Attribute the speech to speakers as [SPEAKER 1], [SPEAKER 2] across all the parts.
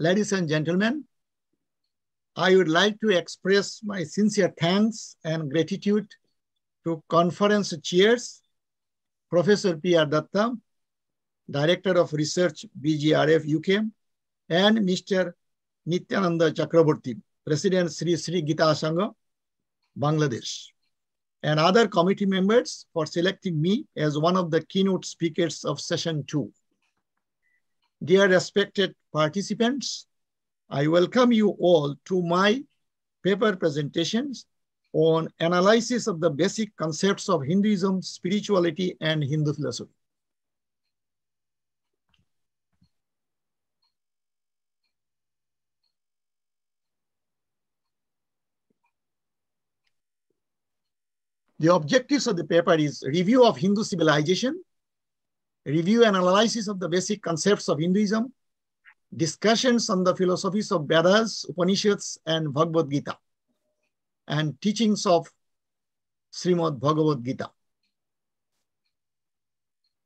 [SPEAKER 1] Ladies and gentlemen, I would like to express my sincere thanks and gratitude to conference chairs, Professor P.R. Datta, Director of Research, BGRF UK, and Mr. Nityananda Chakraborty, President Sree Sree Geetasangha, Bangladesh, and other committee members for selecting me as one of the keynote speakers of session 2. Dear respected participants, I welcome you all to my paper presentations on analysis of the basic concepts of Hinduism, spirituality, and Hindu philosophy. The objectives of the paper is review of Hindu civilization, review and analysis of the basic concepts of Hinduism, discussions on the philosophies of Vedas, Upanishads, and Bhagavad Gita, and teachings of Srimad Bhagavad Gita.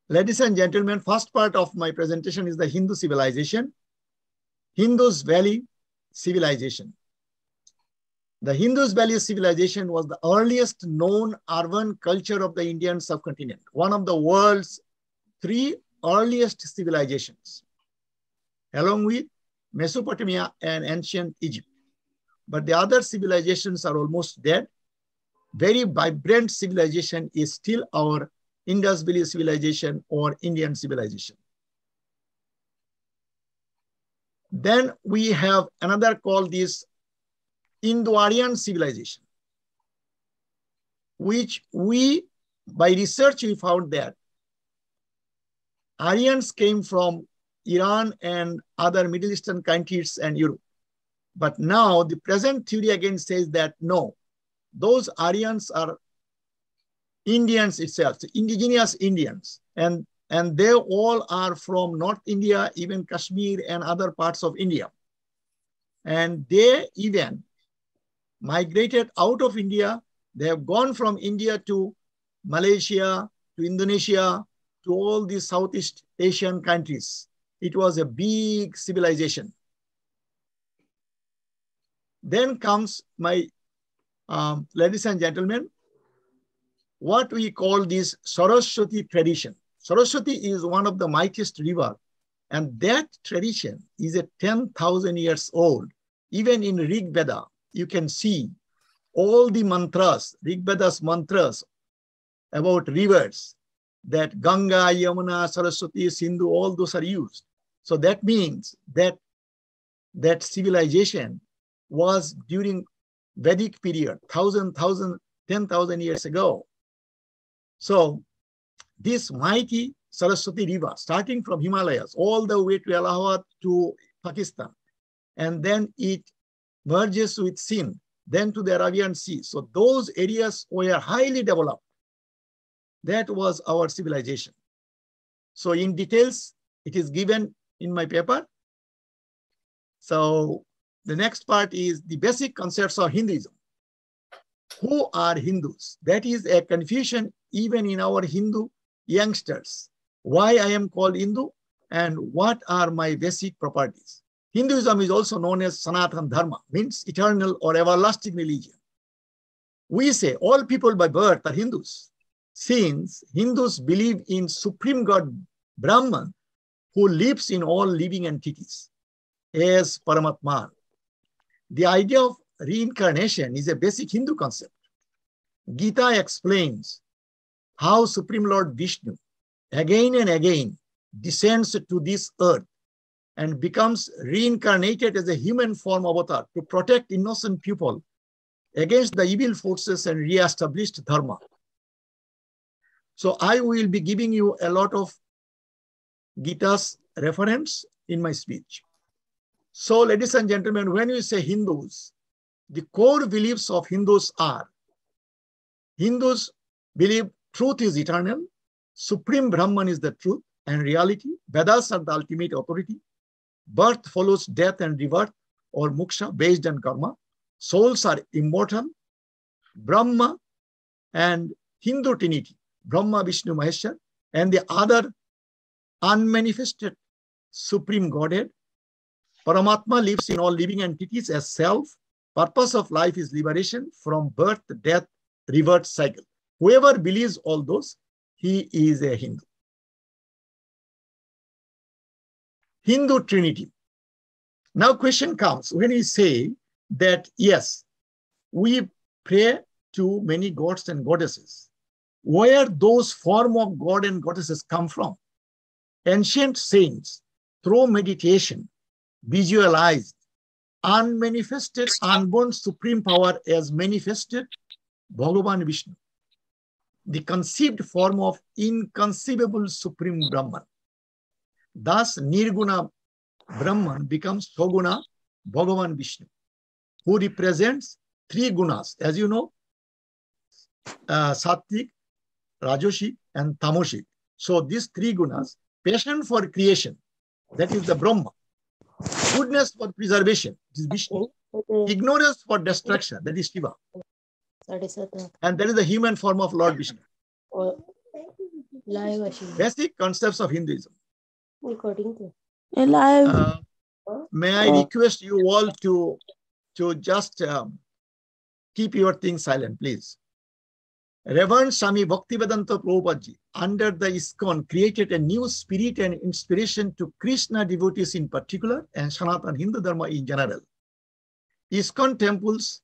[SPEAKER 1] Ladies and gentlemen, first part of my presentation is the Hindu civilization. Hindus value civilization. The Hindus value civilization was the earliest known urban culture of the Indian subcontinent, one of the world's 3 earliest civilizations, along with Mesopotamia and ancient Egypt. But the other civilizations are almost dead. Very vibrant civilization is still our Indus Valley civilization or Indian civilization. Then we have another called this Indo-Aryan civilization, which by research, we found that Aryans came from Iran and other Middle Eastern countries and Europe. But now the present theory again says that no, those Aryans are Indians itself, indigenous Indians, and they all are from North India, even Kashmir and other parts of India. And they even migrated out of India. They have gone from India to Malaysia, to Indonesia, to all these Southeast Asian countries. It was a big civilization. Then comes my, ladies and gentlemen, what we call this Saraswati tradition. Saraswati is one of the mightiest rivers, and that tradition is a 10,000 years old. Even in Rig Veda, you can see all the mantras, Rig Veda's mantras about rivers, that Ganga, Yamuna, Saraswati, Sindhu, all those are used. So that means that civilization was during Vedic period, 10,000 years ago. So this mighty Saraswati river, starting from Himalayas, all the way to Allahabad to Pakistan, and then it merges with Sindh, then to the Arabian Sea. So those areas were highly developed. That was our civilization. So in details, it is given in my paper. So the next part is the basic concepts of Hinduism. Who are Hindus? That is a confusion even in our Hindu youngsters. Why I am called Hindu and what are my basic properties? Hinduism is also known as Sanatana Dharma, means eternal or everlasting religion. We say all people by birth are Hindus, since Hindus believe in supreme God Brahman, who lives in all living entities as Paramatman. The idea of reincarnation is a basic Hindu concept. Gita explains how Supreme Lord Vishnu again and again descends to this earth and becomes reincarnated as a human form avatar to protect innocent people against the evil forces and re-establish dharma. So I will be giving you a lot of Gita's reference in my speech. So ladies and gentlemen, when we say Hindus, the core beliefs of Hindus are, Hindus believe truth is eternal, Supreme Brahman is the truth and reality, Vedas are the ultimate authority, birth follows death and rebirth or moksha based on karma, souls are immortal, Brahma and Hindu Trinity, Brahma, Vishnu, Maheshwar, and the other unmanifested Supreme Godhead, Paramatma lives in all living entities as self. Purpose of life is liberation from birth, death, rebirth cycle. Whoever believes all those, he is a Hindu. Hindu Trinity. Now question comes when we say that, yes, we pray to many gods and goddesses. Where those form of god and goddesses come from? Ancient saints, through meditation, visualized unmanifested, unborn supreme power as manifested Bhagavan Vishnu, the conceived form of inconceivable supreme Brahman. Thus, Nirguna Brahman becomes Soguna Bhagavan Vishnu, who represents three gunas, as you know, Sattvic, Rajasic, and Tamasic. So these three gunas, passion for creation, that is the Brahma, goodness for preservation, that is Vishnu, ignorance for destruction, that is Shiva, and that is the human form of Lord Vishnu. Basic concepts of Hinduism. May I request you all to just keep your things silent, please. Reverend Swami Bhaktivedanta Prabhupada ji, under the ISKCON, created a new spirit and inspiration to Krishna devotees in particular and Sanatana Hindu Dharma in general. ISKCON temples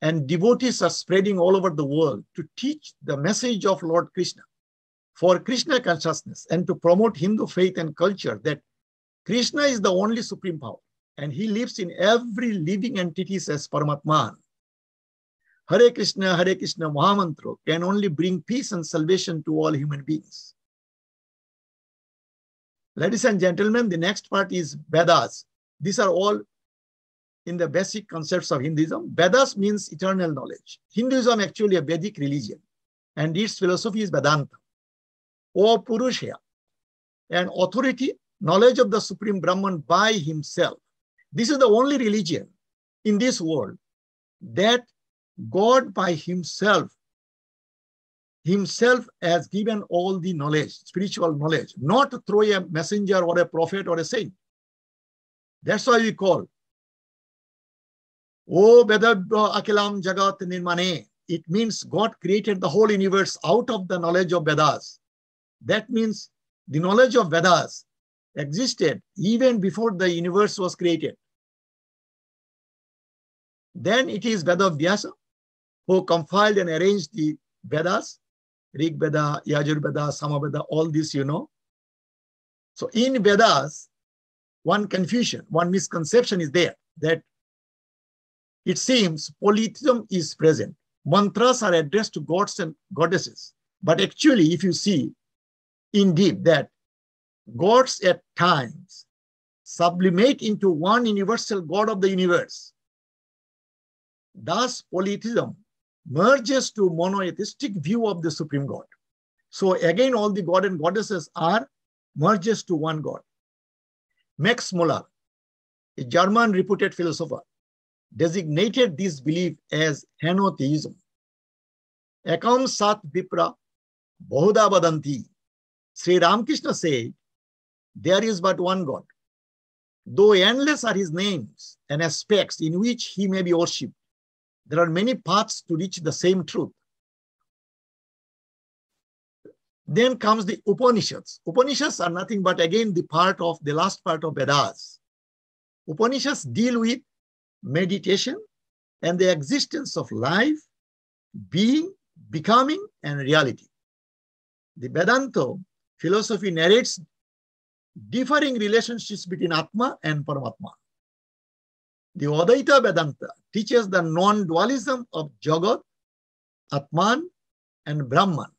[SPEAKER 1] and devotees are spreading all over the world to teach the message of Lord Krishna for Krishna consciousness and to promote Hindu faith and culture that Krishna is the only supreme power and he lives in every living entity as Paramatman. Hare Krishna Mahamantra can only bring peace and salvation to all human beings. Ladies and gentlemen, the next part is Vedas. These are all in the basic concepts of Hinduism. Vedas means eternal knowledge. Hinduism actually a Vedic religion and its philosophy is Vedanta. O Purusha, an authority, knowledge of the Supreme Brahman by himself. This is the only religion in this world that God by himself has given all the knowledge, spiritual knowledge, not through a messenger or a prophet or a saint. That's why we call, O Vedabhya Akilam Jagat Nirmane. It means God created the whole universe out of the knowledge of Vedas. That means the knowledge of Vedas existed even before the universe was created. Then it is Vedavyasa who compiled and arranged the Vedas, Rig Veda, Yajur Veda, Samaveda, all this you know. So in Vedas, one confusion, one misconception is there that it seems polytheism is present. Mantras are addressed to gods and goddesses. But actually, if you see indeed that gods at times sublimate into one universal God of the universe. Thus, polytheism merges to monotheistic view of the Supreme God. So again, all the god and goddesses are merges to one God. Max Muller, a German reputed philosopher, designated this belief as henotheism. Ekam sat vipra bahuda vadanti. Sri Ramakrishna said, there is but one God. Though endless are his names and aspects in which he may be worshipped, there are many paths to reach the same truth. Then comes the Upanishads. Upanishads are nothing but again the last part of Vedas. Upanishads deal with meditation and the existence of life, being, becoming, and reality. The Vedanta philosophy narrates differing relationships between Atma and Paramatma. The Advaita Vedanta teaches the non-dualism of Jagat, Atman, and Brahman.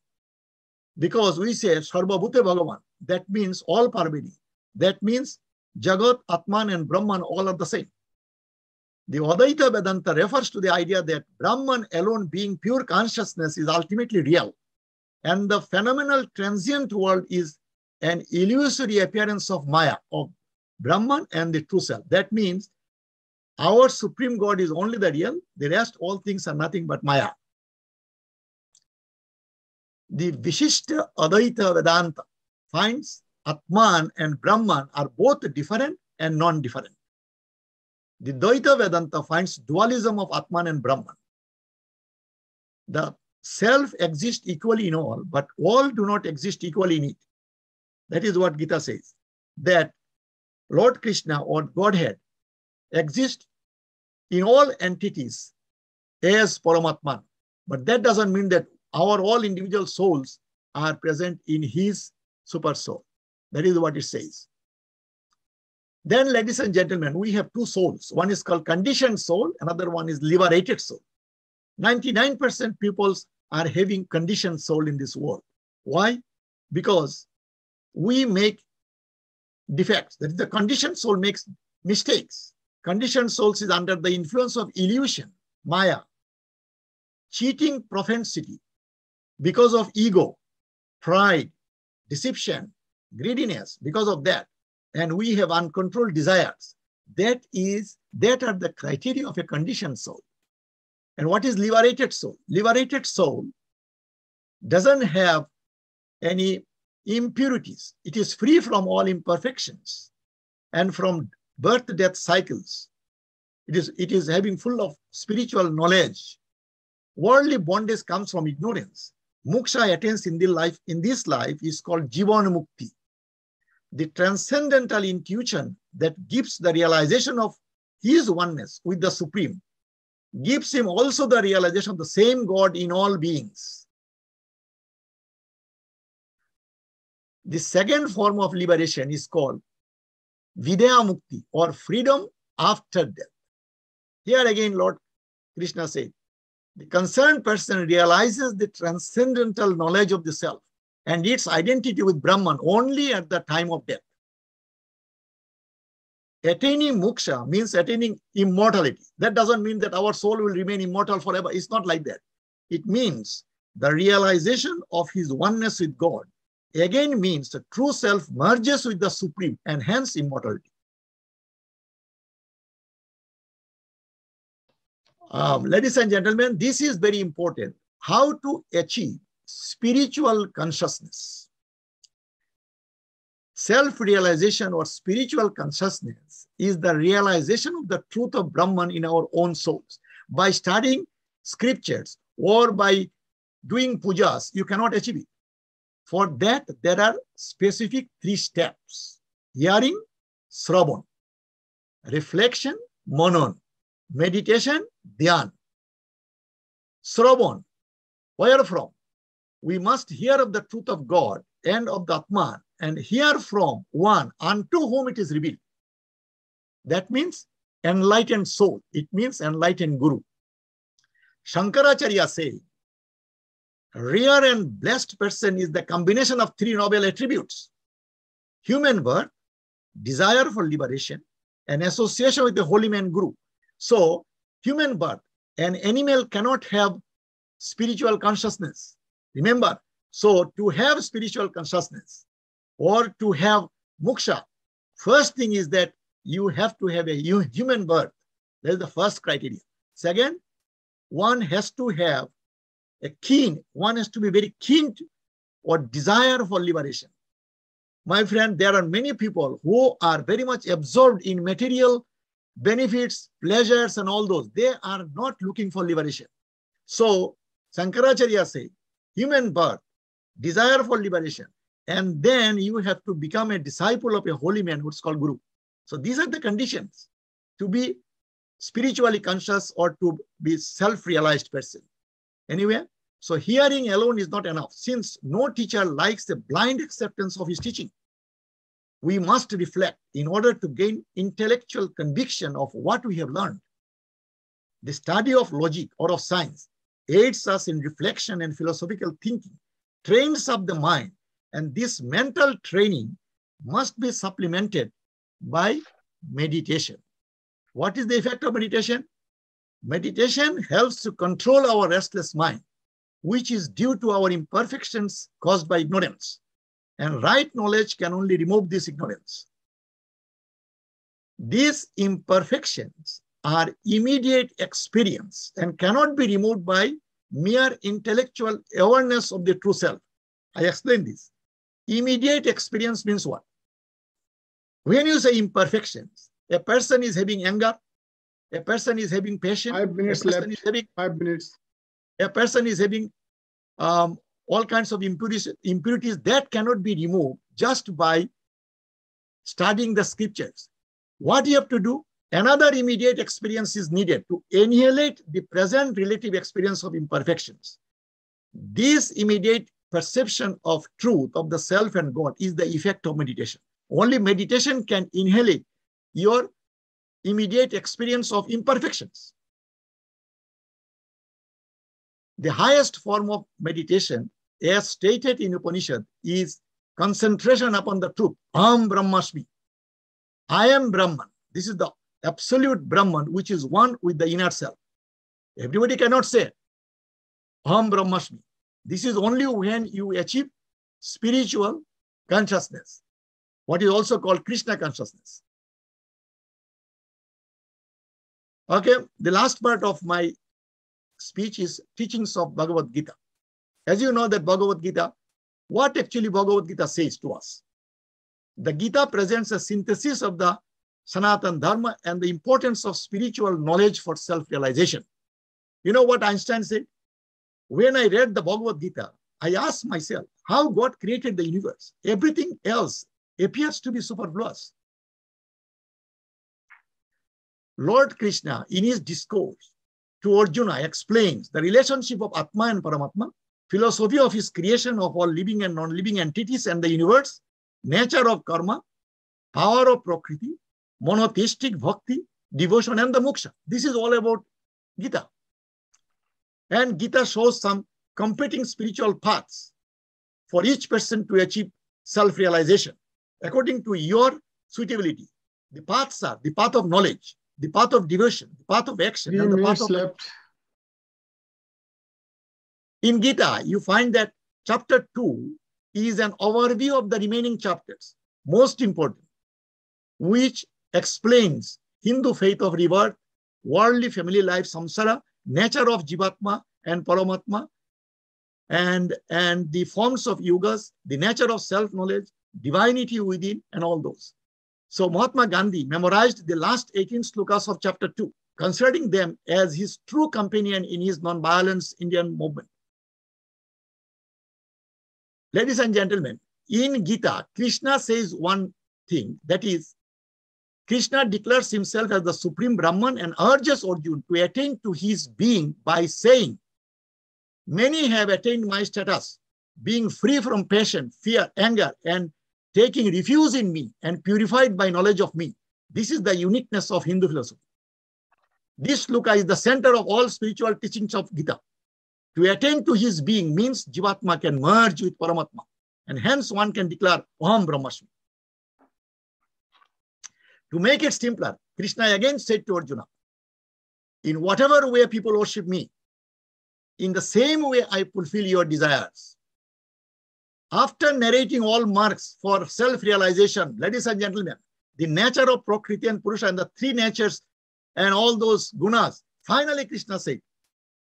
[SPEAKER 1] Because we say Sarvabhute Bhagavan, that means all pervading. That means Jagat, Atman, and Brahman all are the same. The Advaita Vedanta refers to the idea that Brahman alone being pure consciousness is ultimately real. And the phenomenal transient world is an illusory appearance of Maya, of Brahman and the true self. That means our Supreme God is only the real, the rest, all things are nothing but Maya. The Vishishta Advaita Vedanta finds Atman and Brahman are both different and non-different. The Dvaita Vedanta finds dualism of Atman and Brahman. The self exists equally in all, but all do not exist equally in it. That is what Gita says, that Lord Krishna or Godhead exists in all entities as Paramatman. But that doesn't mean that our all individual souls are present in his super soul. That is what it says. Then, ladies and gentlemen, we have two souls. One is called conditioned soul, another one is liberated soul. 99% people are having conditioned soul in this world. Why? Because we make defects. That is, the conditioned soul makes mistakes. Conditioned souls is under the influence of illusion, maya, cheating propensity, because of ego, pride, deception, greediness, because of that. And we have uncontrolled desires. That are the criteria of a conditioned soul. And what is liberated soul? Liberated soul doesn't have any impurities. It is free from all imperfections and from birth-death cycles. It is having full of spiritual knowledge. Worldly bondage comes from ignorance. Moksha attains in this life is called Jivan Mukti. The transcendental intuition that gives the realization of his oneness with the Supreme gives him also the realization of the same God in all beings. The second form of liberation is called Vidya Mukti, or freedom after death. Here again, Lord Krishna said, the concerned person realizes the transcendental knowledge of the self and its identity with Brahman only at the time of death. Attaining moksha means attaining immortality. That doesn't mean that our soul will remain immortal forever. It's not like that. It means the realization of his oneness with God again means the true self merges with the Supreme and hence immortality. Ladies and gentlemen, this is very important. How to achieve spiritual consciousness. Self-realization or spiritual consciousness is the realization of the truth of Brahman in our own souls. By studying scriptures or by doing pujas, you cannot achieve it. For that, there are specific 3 steps. Hearing, Sravan. Reflection, Manan. Meditation, Dhyan. Sravan. Where from? We must hear of the truth of God and of the Atman and hear from one unto whom it is revealed. That means enlightened soul. It means enlightened Guru. Shankaracharya says, rare and blessed person is the combination of 3 noble attributes: human birth, desire for liberation, and association with the holy man Guru. So, human birth, an animal cannot have spiritual consciousness. Remember, so to have spiritual consciousness or to have moksha, first thing is that you have to have a human birth. That is the first criteria. Second, one has to have one has to be very keen to, or desire for liberation. My friend, there are many people who are very much absorbed in material benefits, pleasures, and all those. They are not looking for liberation. So, Shankaracharya says, human birth, desire for liberation, and then you have to become a disciple of a holy man who's called Guru. So these are the conditions to be spiritually conscious or to be self-realized person. Anyway, so hearing alone is not enough. Since no teacher likes the blind acceptance of his teaching, we must reflect in order to gain intellectual conviction of what we have learned. The study of logic or of science aids us in reflection and philosophical thinking, trains up the mind, and this mental training must be supplemented by meditation. What is the effect of meditation? Meditation helps to control our restless mind, which is due to our imperfections caused by ignorance. And right knowledge can only remove this ignorance. These imperfections are immediate experience and cannot be removed by mere intellectual awareness of the true self. I explain this. Immediate experience means what? When you say imperfections, a person is having anger, A person is having passion.
[SPEAKER 2] 5 minutes left. 5 minutes.
[SPEAKER 1] A person is having all kinds of impurities that cannot be removed just by studying the scriptures. What you have to do? Another immediate experience is needed to annihilate the present relative experience of imperfections. This immediate perception of truth of the self and God is the effect of meditation. Only meditation can annihilate your immediate experience of imperfections. The highest form of meditation, as stated in Upanishad, is concentration upon the truth. Aham Brahmasmi. I am Brahman. This is the absolute Brahman, which is one with the inner self. Everybody cannot say Aham Brahmasmi. This is only when you achieve spiritual consciousness, what is also called Krishna consciousness. Okay, the last part of my speech is teachings of Bhagavad Gita. As you know that Bhagavad Gita, what actually Bhagavad Gita says to us? The Gita presents a synthesis of the Sanatana Dharma and the importance of spiritual knowledge for self-realization. You know what Einstein said? When I read the Bhagavad Gita, I asked myself how God created the universe. Everything else appears to be superfluous. Lord Krishna, in his discourse to Arjuna, explains the relationship of Atma and Paramatma, philosophy of his creation of all living and non-living entities and the universe, nature of karma, power of Prakriti, monotheistic bhakti, devotion, and the moksha. This is all about Gita. And Gita shows some competing spiritual paths for each person to achieve self-realization according to your suitability. The paths are the path of knowledge, the path of devotion, the path of action, and the path of left. In Gita, you find that chapter 2 is an overview of the remaining chapters, most important, which explains Hindu faith of rebirth, worldly family life, samsara, nature of Jivatma and Paramatma, and the forms of yugas, the nature of self-knowledge, divinity within, and all those. So Mahatma Gandhi memorized the last 18 slokas of chapter 2, considering them as his true companion in his non-violence Indian movement. Ladies and gentlemen, in Gita, Krishna says one thing, that is, Krishna declares himself as the supreme Brahman and urges Arjuna to attain to his being by saying, many have attained my status, being free from passion, fear, anger, and taking refuge in me and purified by knowledge of me. This is the uniqueness of Hindu philosophy. This sloka is the center of all spiritual teachings of Gita. To attain to his being means Jivatma can merge with Paramatma, and hence one can declare Aham Brahmasmi. To make it simpler, Krishna again said to Arjuna, in whatever way people worship me, in the same way I fulfill your desires. After narrating all marks for self-realization, ladies and gentlemen, the nature of Prakriti and Purusha and the three natures and all those gunas, finally Krishna said,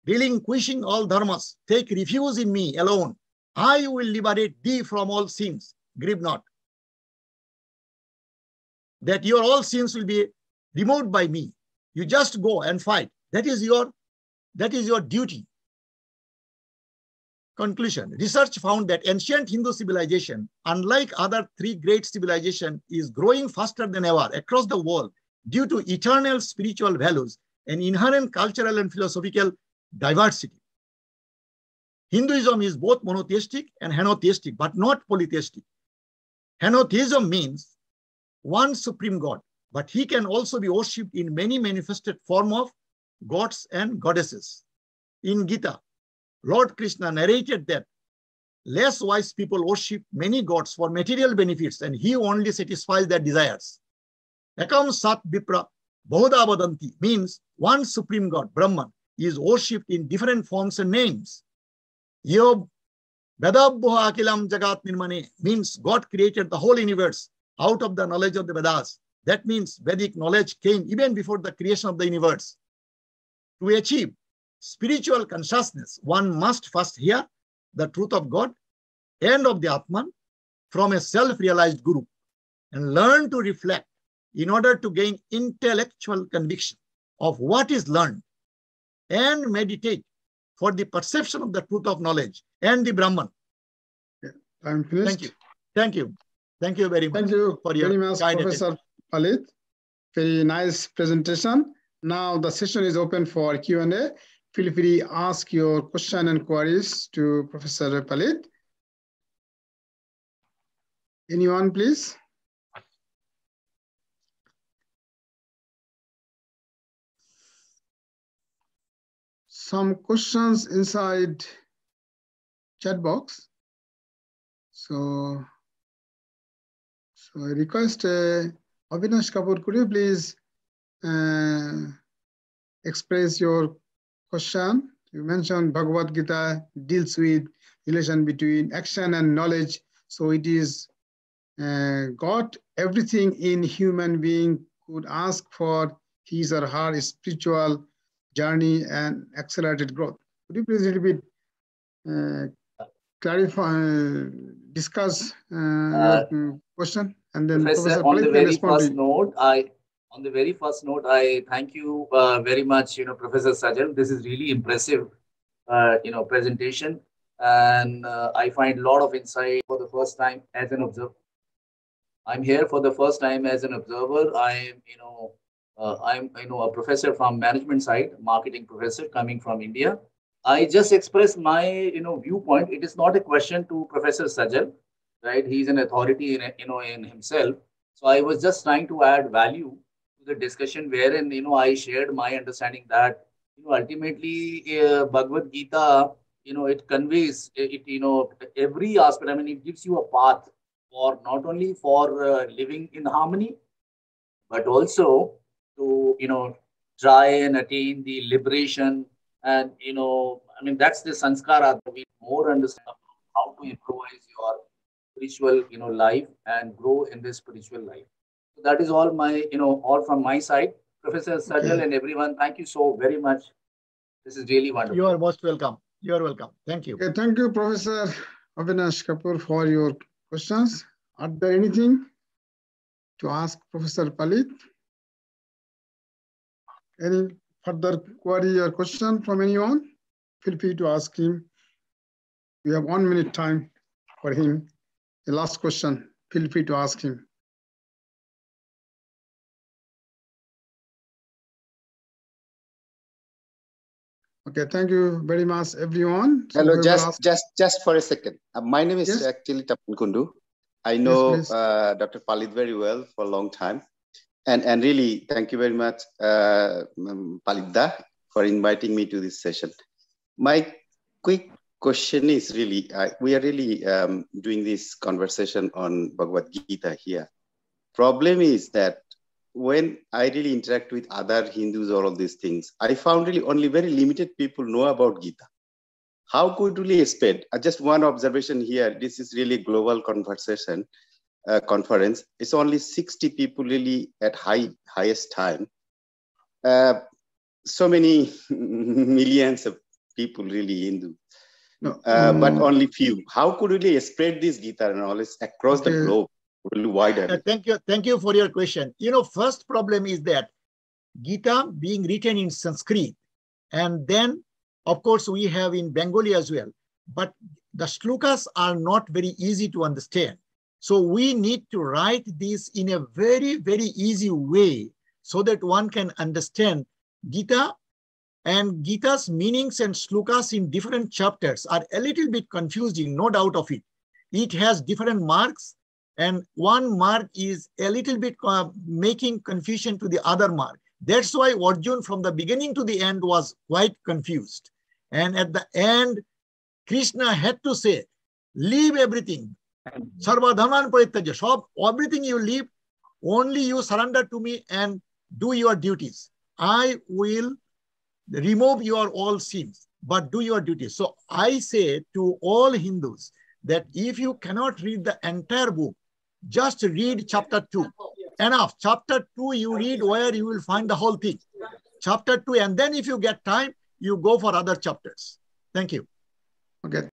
[SPEAKER 1] relinquishing all dharmas, take refuge in me alone. I will liberate thee from all sins. Grieve not. That your all sins will be removed by me. You just go and fight. That is your duty. Conclusion. Research found that ancient Hindu civilization, unlike other three great civilizations, is growing faster than ever across the world due to eternal spiritual values and inherent cultural and philosophical diversity. Hinduism is both monotheistic and henotheistic, but not polytheistic. Henotheism means one supreme God, but he can also be worshipped in many manifested forms of gods and goddesses. In Gita, Lord Krishna narrated that less wise people worship many gods for material benefits, and he only satisfies their desires. Ekam Sat Vipra Bahuda Vadanti means one supreme God, Brahman, is worshipped in different forms and names. Yob Vedabhuha Akilam Jagat Nirmane means God created the whole universe out of the knowledge of the Vedas. That means Vedic knowledge came even before the creation of the universe. To achieve spiritual consciousness, one must first hear the truth of God and of the Atman from a self-realized guru and learn to reflect in order to gain intellectual conviction. of what is learned and meditate for the perception of the truth of knowledge and the Brahman.
[SPEAKER 2] I'm finished.
[SPEAKER 1] Thank you. Thank you. Thank you very much.
[SPEAKER 2] Thank you
[SPEAKER 1] for your
[SPEAKER 2] very much, Professor Palit. Very nice presentation. Now the session is open for Q&A. Feel free to ask your question and queries to Professor Palit. Anyone, please? Some questions inside chat box. So I request Avinash Kapoor, could you please express your question? You mentioned Bhagavad Gita deals with relation between action and knowledge. So it is got everything in human being could ask for his or her spiritual journey and accelerated growth. Could you please a little bit clarify, discuss your question, and then
[SPEAKER 3] Professor, on the very first note, I thank you very much, Professor Sajal. This is really impressive, presentation, and I find a lot of insight for the first time as an observer. I'm here for the first time as an observer. I'm a professor from management side, marketing professor coming from India. I just express my, viewpoint. It is not a question to Professor Sajal, right? He's an authority in himself. So I was just trying to add value to the discussion wherein, I shared my understanding that, ultimately Bhagavad Gita, it conveys every aspect. I mean, it gives you a path for not only for living in harmony, but also to, try and attain the liberation. And, I mean, that's the sanskara that we more understand how to improvise your spiritual, life and grow in this spiritual life. So that is all my, all from my side. Professor Sajal and everyone, thank you so very much. This is really wonderful.
[SPEAKER 1] You are most welcome. You are welcome. Thank you.
[SPEAKER 2] Okay, thank you, Professor Avinash Kapoor, for your questions. Are there anything to ask Professor Palit? Any further query or question from anyone? Feel free to ask him. We have 1 minute time for him. The last question, feel free to ask him. Okay, thank you very much, everyone. So
[SPEAKER 4] hello, just for a second. My name is actually Tapan Kundu. I know Dr. Palit very well for a long time. And really, thank you very much, Palida, for inviting me to this session. My quick question is really, we are really doing this conversation on Bhagavad Gita here. Problem is that when I really interact with other Hindus or all these things, I found really only very limited people know about Gita. How could really expect? Just one observation here. This is really global conversation. Conference. It's only 60 people really at highest time. So many millions of people really Hindu, but only few. How could really spread this Gita knowledge across the globe, really wider?
[SPEAKER 1] Thank you for your question. First problem is that Gita being written in Sanskrit, and then of course we have in Bengali as well, but the shlokas are not very easy to understand. So we need to write this in a very, very easy way so that one can understand Gita, and Gita's meanings and shlokas in different chapters are a little bit confusing, no doubt of it. It has different marks, and one mark is a little bit making confusion to the other mark. That's why Arjun from the beginning to the end was quite confused. And at the end, Krishna had to say, leave everything. Sarva dharman parityaja, everything you leave, only you surrender to me and do your duties. I will remove your all sins, but do your duties. So I say to all Hindus that if you cannot read the entire book, just read chapter 2. Enough. Chapter 2 you read where you will find the whole thing. Chapter 2, and then if you get time, you go for other chapters. Thank you.
[SPEAKER 2] Okay.